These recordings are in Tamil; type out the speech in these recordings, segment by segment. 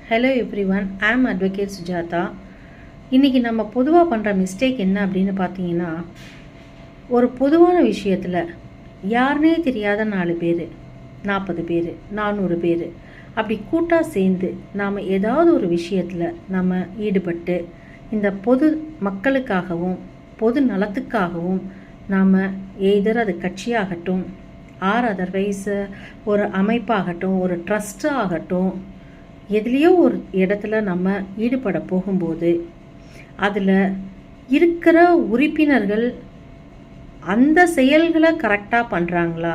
ஹலோ எவ்ரிவன், ஐ ஆம் அட்வொகேட் சுஜாதா. இன்றைக்கி நம்ம பொதுவாக பண்ணுற மிஸ்டேக் என்ன அப்படின்னு பார்த்தீங்கன்னா, ஒரு பொதுவான விஷயத்தில் யாருனே தெரியாத 4 பேர், 40 பேர், 400 பேர் அப்படி கூட்டாக சேர்ந்து நாம் ஏதாவது ஒரு விஷயத்தில் நம்ம ஈடுபட்டு இந்த பொது மக்களுக்காகவும் பொது நலத்துக்காகவும் நாம் எய்தர் அது கட்சியாகட்டும் ஆர் அதர்வைஸ் ஒரு அமைப்பாகட்டும் ஒரு ட்ரஸ்ட் ஆகட்டும் எதுலேயோ ஒரு இடத்துல நம்ம ஈடுபட போகும்போது அதில் இருக்கிற உறுப்பினர்கள் அந்த செயல்களை கரெக்டாக பண்ணுறாங்களா,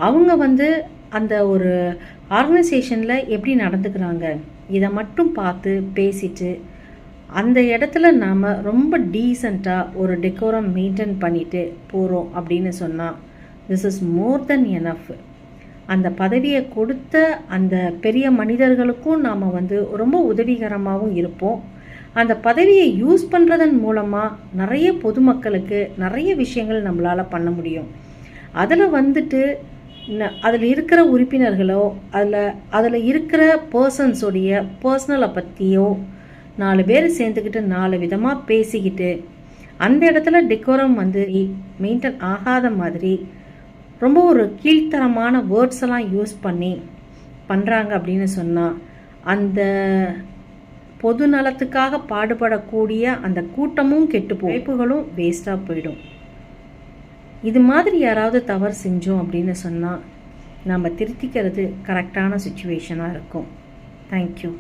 அவங்க அந்த ஒரு ஆர்கனைசேஷனில் எப்படி நடந்துக்கிறாங்க, இதை மட்டும் பார்த்து பேசிட்டு அந்த இடத்துல நாம் ரொம்ப டீசெண்டாக ஒரு டெக்கோரம் மெயின்டைன் பண்ணிட்டு போகிறோம் அப்படின்னு சொன்னால் this is more then enough. அந்த பதவியை கொடுத்த அந்த பெரிய மனிதர்களுக்கும் நாம் ரொம்ப உதவிகரமாகவும் இருப்போம். அந்த பதவியை யூஸ் பண்ணுறதன் மூலமாக நிறைய பொதுமக்களுக்கு நிறைய விஷயங்கள் நம்மளால் பண்ண முடியும். அதில் அதில் இருக்கிற உறுப்பினர்களோ அதில் இருக்கிற பர்சன்ஸோடைய பர்சனலை பற்றியோ 4 பேர் சேர்ந்துக்கிட்டு 4 விதமாக பேசிக்கிட்டு அந்த இடத்துல டெக்கோரம் மெயின்டைன் ஆகாத மாதிரி ரொம்ப ஒரு கீழ்த்தரமான வேர்ட்ஸ் எல்லாம் யூஸ் பண்ணி பண்ணுறாங்க அப்படின்னு சொன்னால் அந்த பொது நலத்துக்காக பாடுபடக்கூடிய அந்த கூட்டமும் கெட்டு வாய்ப்புகளும் வேஸ்ட்டாக போயிடும். இது மாதிரி யாராவது தவறு செஞ்சோம் அப்படின்னு சொன்னால் நம்ம திருத்திக்கிறது கரெக்டான சுச்சுவேஷனாக இருக்கும். தேங்க்யூ.